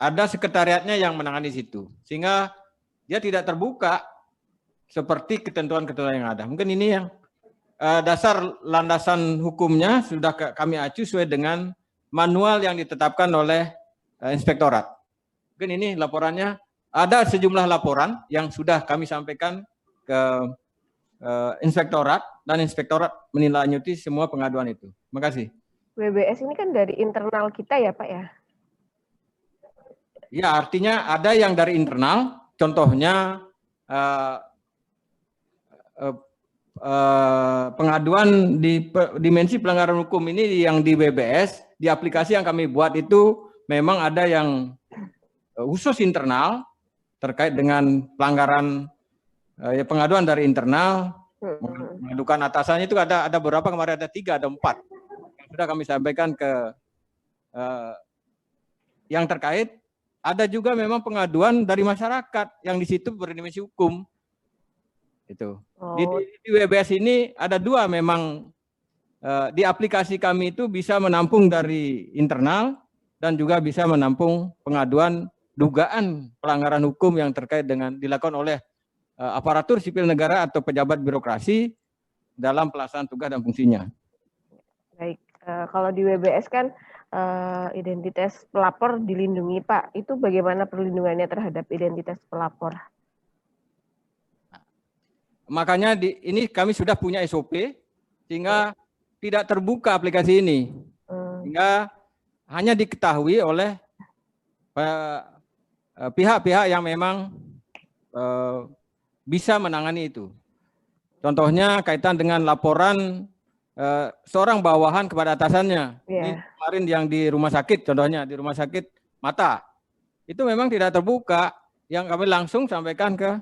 ada sekretariatnya yang menangani situ, sehingga dia tidak terbuka seperti ketentuan-ketentuan yang ada. Mungkin ini yang dasar landasan hukumnya sudah kami acu sesuai dengan manual yang ditetapkan oleh inspektorat. Mungkin ini laporannya, ada sejumlah laporan yang sudah kami sampaikan ke inspektorat, dan inspektorat menindaklanjuti semua pengaduan itu. Terima kasih. WBS ini kan dari internal kita ya Pak ya? Ya, artinya ada yang dari internal, contohnya pengaduan di dimensi pelanggaran hukum ini yang di WBS, di aplikasi yang kami buat itu memang ada yang khusus internal terkait dengan pelanggaran pengaduan dari internal, mengadukan atasannya itu ada beberapa, kemarin ada 3, ada 4 yang sudah kami sampaikan ke yang terkait. Ada juga memang pengaduan dari masyarakat yang di situ berdimensi hukum. Itu. Di WBS ini ada 2 memang, di aplikasi kami itu bisa menampung dari internal dan juga bisa menampung pengaduan dugaan pelanggaran hukum yang terkait dengan dilakukan oleh aparatur sipil negara atau pejabat birokrasi dalam pelaksanaan tugas dan fungsinya. Baik, kalau di WBS kan identitas pelapor dilindungi Pak, itu bagaimana perlindungannya terhadap identitas pelapor? Makanya ini kami sudah punya SOP sehingga tidak terbuka aplikasi ini, sehingga hanya diketahui oleh pihak-pihak yang memang bisa menangani itu. Contohnya kaitan dengan laporan seorang bawahan kepada atasannya. Ini kemarin yang di rumah sakit, contohnya di rumah sakit mata, itu memang tidak terbuka, yang kami langsung sampaikan ke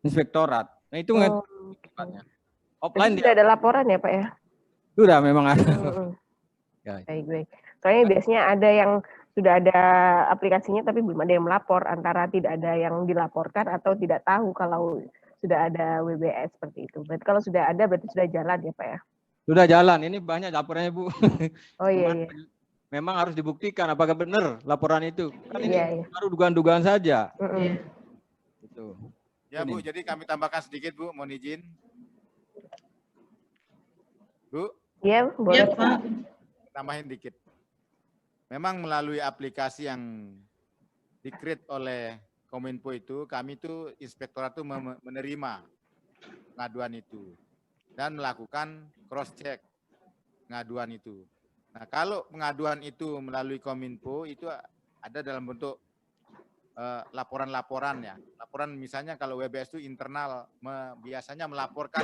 inspektorat. Nah itu offline sudah ada laporan ya Pak ya? Sudah, memang ada. Baik. Soalnya biasanya ada yang sudah ada aplikasinya tapi belum ada yang melapor, antara tidak ada yang dilaporkan atau tidak tahu kalau sudah ada WBS seperti itu. Berarti kalau sudah ada berarti sudah jalan ya Pak ya? Sudah jalan, ini banyak laporannya Bu. Oh iya. Memang harus dibuktikan apakah benar laporan itu. Kan ini baru dugaan-dugaan saja. Gitu. Ya Bu, jadi kami tambahkan sedikit Bu, mohon izin. Bu? Iya, boleh Pak. Tambahin dikit. Memang melalui aplikasi yang di-create oleh Kominfo itu, kami itu inspektorat itu menerima pengaduan itu dan melakukan cross check pengaduan itu. Nah, kalau pengaduan itu melalui Kominfo itu ada dalam bentuk laporan-laporan ya. Laporan misalnya kalau WBS itu internal biasanya melaporkan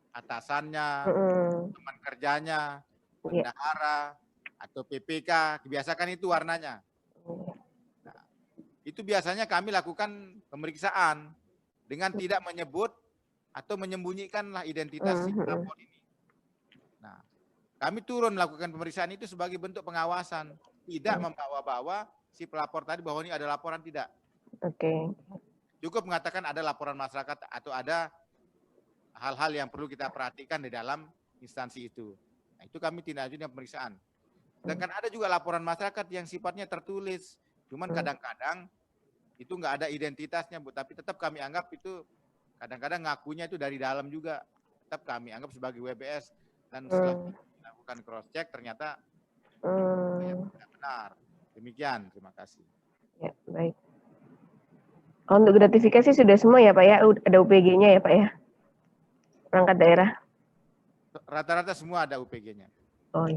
atasannya, teman kerjanya, bendahara atau PPK, kebiasaan itu warnanya. Nah, itu biasanya kami lakukan pemeriksaan dengan tidak menyebut atau menyembunyikanlah identitas si pelapor ini. Nah, kami turun melakukan pemeriksaan itu sebagai bentuk pengawasan, tidak membawa-bawa si pelapor tadi bahwa ini ada laporan, tidak. Cukup mengatakan ada laporan masyarakat atau ada hal-hal yang perlu kita perhatikan di dalam instansi itu. Nah, itu kami tindak lanjutnya pemeriksaan. Sedangkan ada juga laporan masyarakat yang sifatnya tertulis, cuman kadang-kadang itu nggak ada identitasnya Bu, tapi tetap kami anggap itu kadang-kadang ngakunya itu dari dalam juga, tetap kami anggap sebagai WBS, dan setelah dilakukan cross check ternyata tidak benar. Demikian, terima kasih. Ya, baik. Untuk gratifikasi sudah semua ya Pak ya, ada UPG-nya ya Pak ya, perangkat daerah? Rata-rata semua ada UPG-nya. Oh,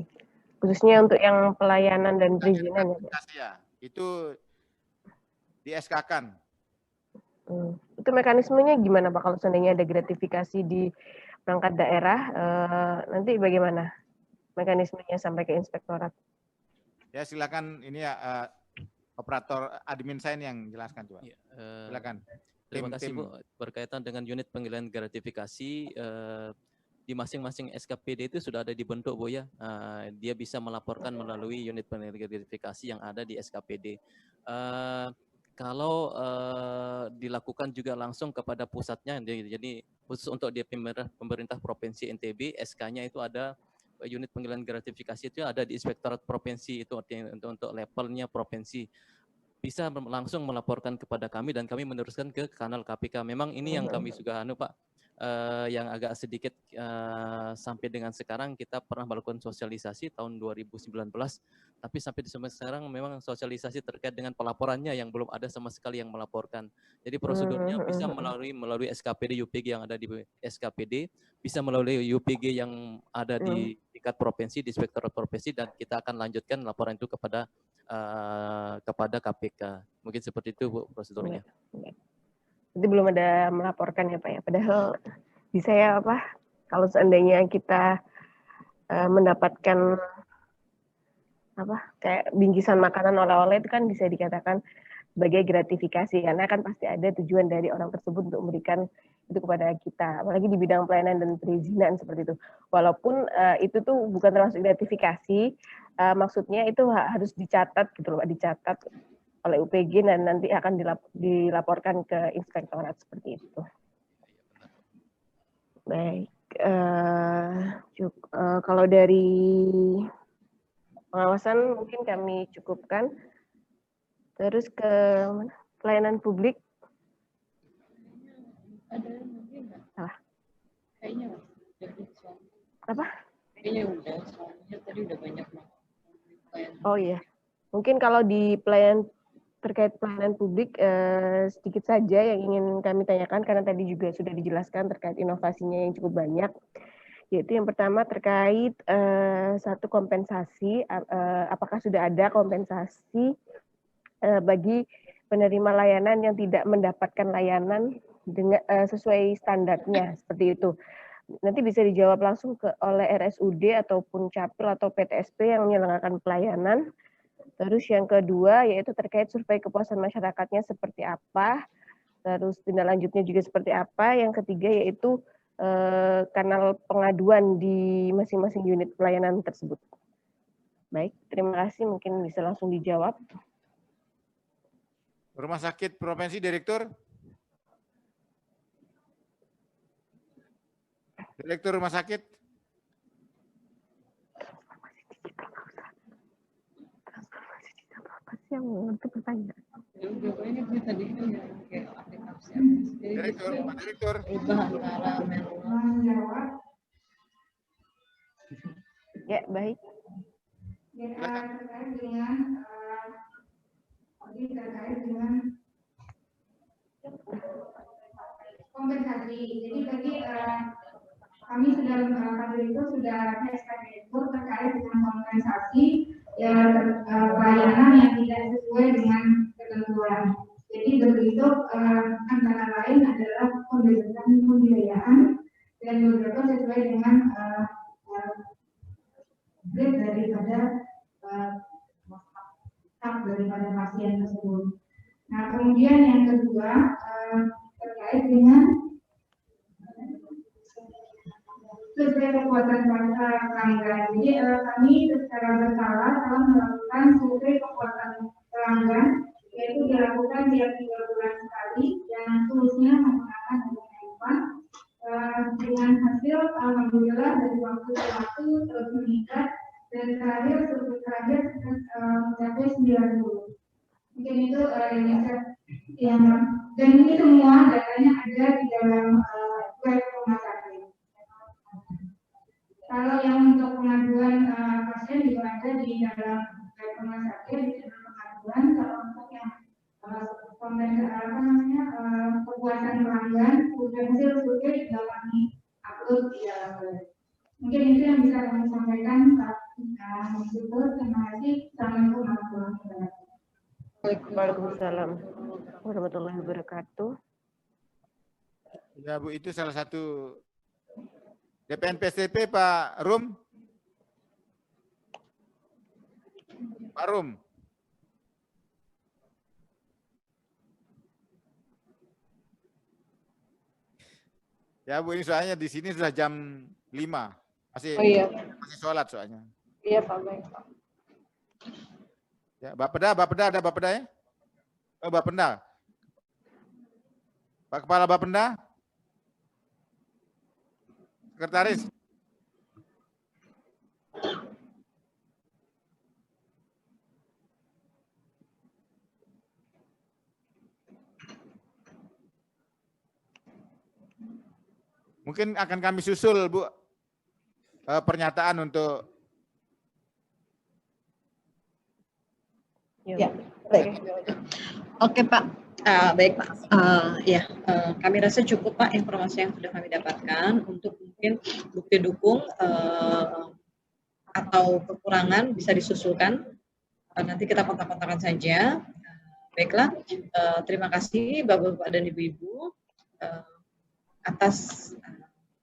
khususnya untuk yang pelayanan dan perizinan ya Pak? Ya, itu di SK-kan. Itu mekanismenya gimana Pak kalau seandainya ada gratifikasi di perangkat daerah, nanti bagaimana mekanismenya sampai ke inspektorat? Ya silakan, ini ya operator admin saya yang jelaskan coba. Silakan. Terima kasih Bu. Berkaitan dengan unit penggilaan gratifikasi, di masing-masing SKPD itu sudah ada dibentuk Bu ya. Dia bisa melaporkan melalui unit penggilaan gratifikasi yang ada di SKPD. Kalau dilakukan juga langsung kepada pusatnya, jadi khusus untuk dia pemerintah Provinsi NTB, SK-nya itu ada unit penggilingan gratifikasi itu ada di Inspektorat Provinsi, itu artinya untuk levelnya provinsi. Bisa langsung melaporkan kepada kami dan kami meneruskan ke kanal KPK. Memang ini yang kami juga Pak, yang agak sedikit sampai dengan sekarang kita pernah melakukan sosialisasi tahun 2019, tapi sampai di sekarang memang sosialisasi terkait dengan pelaporannya yang belum ada sama sekali yang melaporkan. Jadi prosedurnya bisa melalui SKPD UPG yang ada di SKPD, bisa melalui UPG yang ada di tingkat provinsi, di Inspektorat Provinsi, dan kita akan lanjutkan laporan itu kepada KPK. Mungkin seperti itu Bu prosedurnya. Jadi belum ada melaporkan ya Pak ya. Padahal bisa ya apa? Kalau seandainya kita mendapatkan apa kayak bingkisan makanan oleh-oleh itu kan bisa dikatakan sebagai gratifikasi karena kan pasti ada tujuan dari orang tersebut untuk memberikan itu kepada kita, apalagi di bidang pelayanan dan perizinan seperti itu. Walaupun itu tuh bukan termasuk gratifikasi, maksudnya itu harus dicatat gitu loh, dicatat oleh UPG dan nanti akan dilaporkan ke inspektorat seperti itu. Baik, kalau dari pengawasan mungkin kami cukupkan. Terus ke pelayanan publik. Ada lagi nggak? Salah. Kayaknya udah. Apa? Kayaknya udah, soalnya tadi udah banyak banget. Oh iya, mungkin kalau di terkait pelayanan publik sedikit saja yang ingin kami tanyakan karena tadi juga sudah dijelaskan terkait inovasinya yang cukup banyak. Yaitu yang pertama terkait satu kompensasi, apakah sudah ada kompensasi bagi penerima layanan yang tidak mendapatkan layanan dengan sesuai standarnya seperti itu. Nanti bisa dijawab langsung oleh RSUD ataupun Capil atau PTSP yang menyelenggarakan pelayanan. Terus yang kedua yaitu terkait survei kepuasan masyarakatnya seperti apa. Terus tindak lanjutnya juga seperti apa. Yang ketiga yaitu kanal pengaduan di masing-masing unit pelayanan tersebut. Baik, terima kasih. Mungkin bisa langsung dijawab. Rumah Sakit Provinsi, Direktur. Direktur Rumah Sakit. Transformasi digital apa sih yang mengerti pertanyaan? Jawabannya gue tadi kan yang kayak aplikasi. Direktur, Pak Direktur. Ubah antara manual. Ya, baik. Terkait dengan kompensasi. Jadi tadi kami sudah itu sudah SKD itu terkait dengan kompensasi pelayanan yang tidak sesuai dengan ketentuan. Jadi berbentuk antara lain adalah pembebasan pembiayaan dan beberapa sesuai dengan grade daripada hak daripada pasien tersebut. Nah, kemudian yang kedua terkait dengan sesuai kekuatan pelanggan. Jadi kami secara berkala telah melakukan survei kekuatan pelanggan, yaitu dilakukan tiap 3 bulan sekali dan seterusnya menggunakan handphone. Dengan hasil alhamdulillah dari waktu ke waktu terus meningkat dan terakhir mencapai 90. Mungkin itu yang dan ini semua datanya ada di dalam web rumah sakit. Kalau yang untuk pengaduan pasien juga ada di dalam web rumah sakit, di dalam pengaduan. Kalau untuk yang kepuasan pelanggan, hasil survei juga kami upload di dalam web. Mungkin itu yang bisa kami sampaikan. Terima kasih. Assalamualaikum warahmatullahi wabarakatuh. Waalaikumsalam warahmatullahi wabarakatuh. Ya Bu, itu salah satu DPN PSDP Pak Rum. Pak Rum. Ya Bu, ini soalnya di sini sudah jam 5. Masih sholat soalnya. Iya Pak, baik Pak. Ya, Bapeda ada Bapeda ya? Oh, Bapenda. Pak Kepala Bapenda? Sekretaris? Mungkin akan kami susul, Bu, pernyataan untuk Ya, Baik. Oke Pak. Baik Pak. Kami rasa cukup Pak informasi yang sudah kami dapatkan. Untuk mungkin bukti dukung atau kekurangan bisa disusulkan. Nanti kita kontak-kontakan saja. Baiklah. Terima kasih Bapak-bapak dan Ibu-ibu atas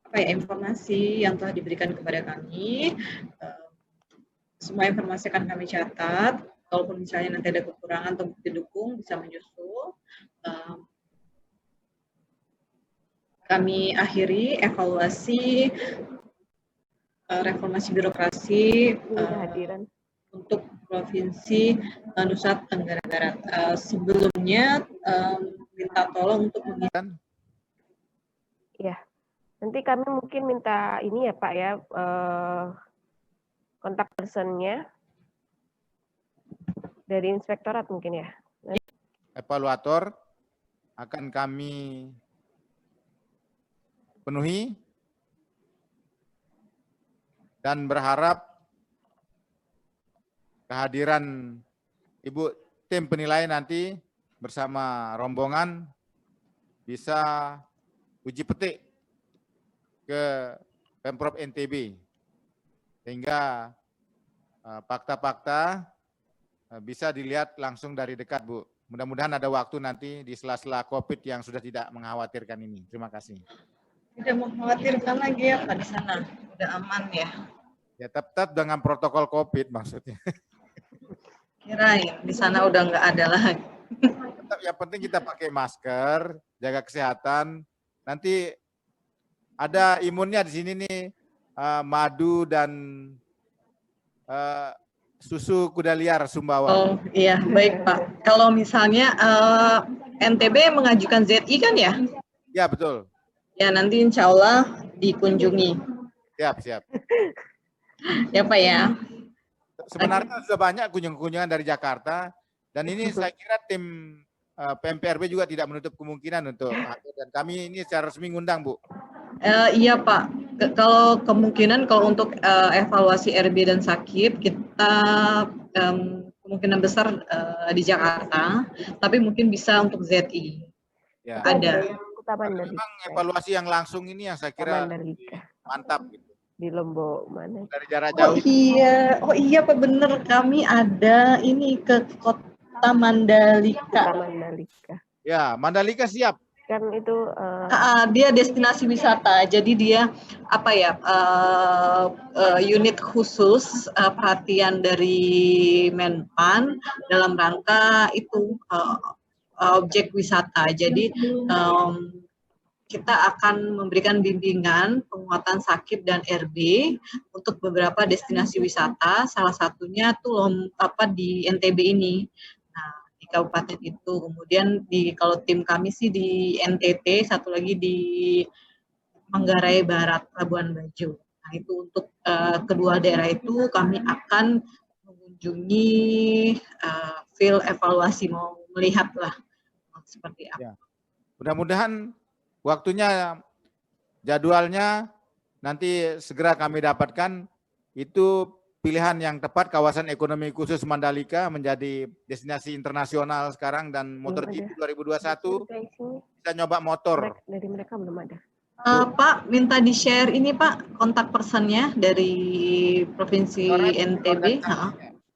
informasi yang telah diberikan kepada kami. Semua informasi akan kami catat. Kalaupun misalnya nanti ada kekurangan atau bukti dukung bisa menyusul. Kami akhiri evaluasi reformasi birokrasi untuk Provinsi Nusa Tenggara Barat. Sebelumnya minta tolong untuk mengingatkan. Ya, nanti kami mungkin minta ini ya Pak ya, kontak personnya dari inspektorat mungkin ya. Evaluator akan kami penuhi dan berharap kehadiran Ibu tim penilai nanti bersama rombongan bisa uji petik ke Pemprov NTB sehingga fakta-fakta bisa dilihat langsung dari dekat, Bu. Mudah-mudahan ada waktu nanti di sela-sela COVID yang sudah tidak mengkhawatirkan ini. Terima kasih. Tidak mengkhawatirkan lagi ya Pak di sana. Udah aman ya. Ya tetap dengan protokol COVID maksudnya. Kirain di sana udah nggak ada lagi. Tetap yang penting kita pakai masker, jaga kesehatan. Nanti ada imunnya di sini nih, madu dan susu kuda liar Sumbawa. Oh iya, baik Pak. Kalau misalnya NTB mengajukan ZI kan ya? Ya betul. Ya nanti insya Allah dikunjungi. Siap. Ya Pak ya. Sebenarnya sudah banyak kunjungan dari Jakarta dan ini saya kira tim PMPRB juga tidak menutup kemungkinan untuk dan kami ini secara resmi ngundang, Bu. Iya Pak. Kalau kemungkinan kalau untuk evaluasi RB dan Sakip kita kemungkinan besar di Jakarta, tapi mungkin bisa untuk ZI. Ya. Ada. Memang evaluasi yang langsung ini yang saya kira mantap gitu. Di Lombok mana? Dari jarak jauh. Oh iya Pak, bener, kami ada ini ke Kota Mandalika. Ya, Mandalika siap. Kan itu dia destinasi wisata, jadi dia unit khusus perhatian dari Menpan dalam rangka itu objek wisata. Jadi kita akan memberikan bimbingan penguatan Sakip dan RB untuk beberapa destinasi wisata, salah satunya tuh di NTB ini. Nah, di kabupaten itu. Kemudian kalau tim kami sih di NTT, satu lagi di Manggarai Barat, Labuan Bajo. Nah, itu untuk kedua daerah itu kami akan mengunjungi field evaluasi, mau melihat lah seperti apa. Ya. Mudah-mudahan waktunya, jadwalnya nanti segera kami dapatkan. Itu pilihan yang tepat, kawasan ekonomi khusus Mandalika menjadi destinasi internasional sekarang dan MotoGP 2021 kita nyoba motor. Dari mereka belum ada. Pak, minta di-share ini Pak, kontak personnya dari Provinsi NTB.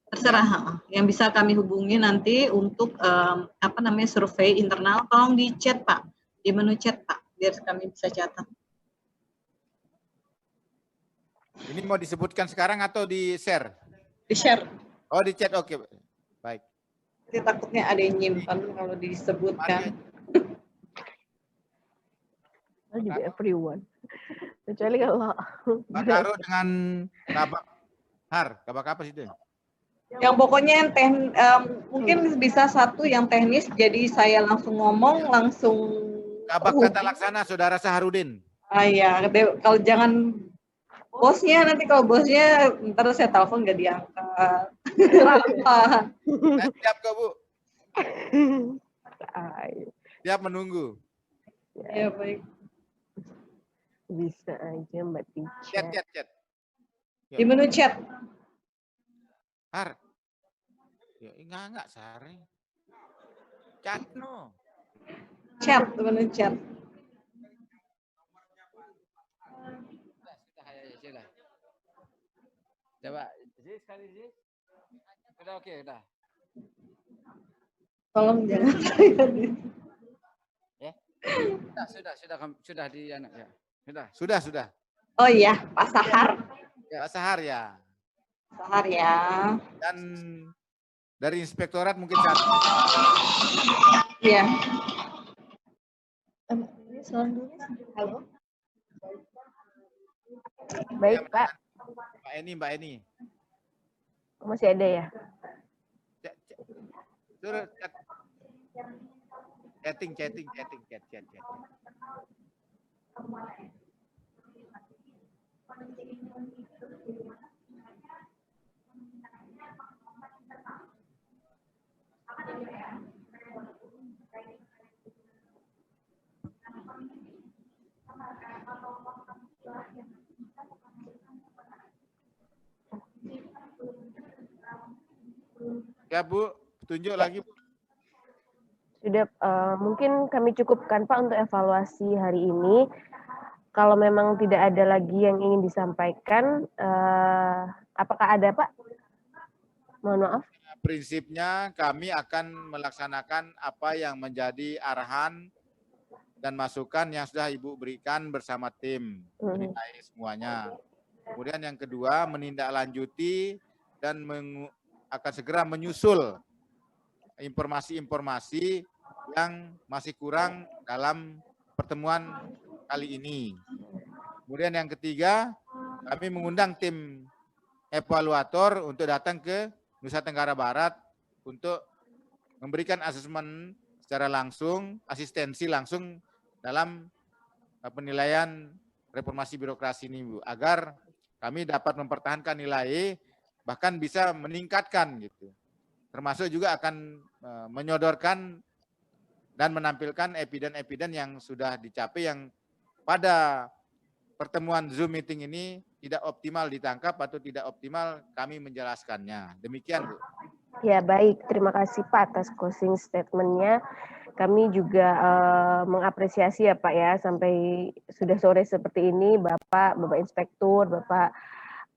Terserah, yang bisa kami hubungi nanti untuk survei internal. Tolong di chat Pak, di menu chat Pak, biar kami bisa catat. Ini mau disebutkan sekarang atau di-share? Di-share. Oh, di chat, oke. Baik. Jadi takutnya ada yang nyimpan kalau disebutkan. Juga everyone. Kecuali kalau Pak Karo dengan Kabak apa sih itu? Yang pokoknya yang mungkin bisa satu yang teknis, jadi saya langsung ngomong, langsung Kabak Tata Laksana, Saudara Saharudin. Iya, kalau jangan Bosnya nanti kalau bosnya ntar saya telepon nggak diangkat. Apa? Siap kok Bu, Ay, siap menunggu. Ya baik. bisa aja Mbak Chat. Tica. Di menu chat. Har. Ya enggak Sari. Chat no. Chat, di menu chat. Sudah. Coba, sekali. Sudah oke, udah. Tolong jangan saya di. Ya. Sudah di anak ya. Sudah. Oh iya, Pak Sahar. Pak Sahar ya. Sahar ya. Dan dari inspektorat mungkin satu. Iya. Halo. Baik Pak, Mbak Eni. masih ada ya? Suruh chatting. Ya Bu, tunjuk lagi Bu. Sudah, mungkin kami cukupkan Pak untuk evaluasi hari ini. Kalau memang tidak ada lagi yang ingin disampaikan, apakah ada Pak? Mohon maaf. Prinsipnya kami akan melaksanakan apa yang menjadi arahan dan masukan yang sudah Ibu berikan bersama tim, menilai semuanya. Kemudian yang kedua, menindaklanjuti dan akan segera menyusul informasi-informasi yang masih kurang dalam pertemuan kali ini. Kemudian yang ketiga, kami mengundang tim evaluator untuk datang ke Nusa Tenggara Barat untuk memberikan asesmen secara langsung, asistensi langsung dalam penilaian reformasi birokrasi ini, Bu, agar kami dapat mempertahankan nilai, bahkan bisa meningkatkan gitu. Termasuk juga akan menyodorkan dan menampilkan eviden-eviden yang sudah dicapai yang pada pertemuan Zoom meeting ini tidak optimal ditangkap atau tidak optimal kami menjelaskannya. Demikian, Bu. Ya baik, terima kasih Pak atas closing statement-nya. Kami juga mengapresiasi ya Pak ya, sampai sudah sore seperti ini, Bapak Inspektur, Bapak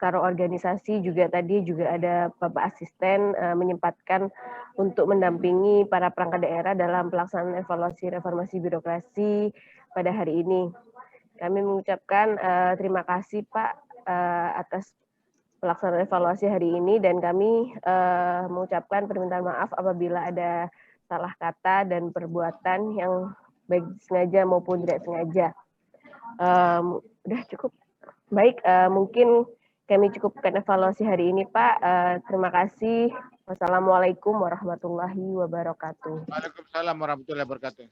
Karo Organisasi juga tadi juga ada Bapak Asisten menyempatkan untuk mendampingi para perangkat daerah dalam pelaksanaan evaluasi reformasi birokrasi pada hari ini. Kami mengucapkan terima kasih Pak atas pelaksanaan evaluasi hari ini dan kami mengucapkan permintaan maaf apabila ada salah kata dan perbuatan yang baik sengaja maupun tidak sengaja. Udah cukup. Baik, mungkin kami cukupkan evaluasi hari ini Pak. Terima kasih. Wassalamualaikum warahmatullahi wabarakatuh. Waalaikumsalam warahmatullahi wabarakatuh.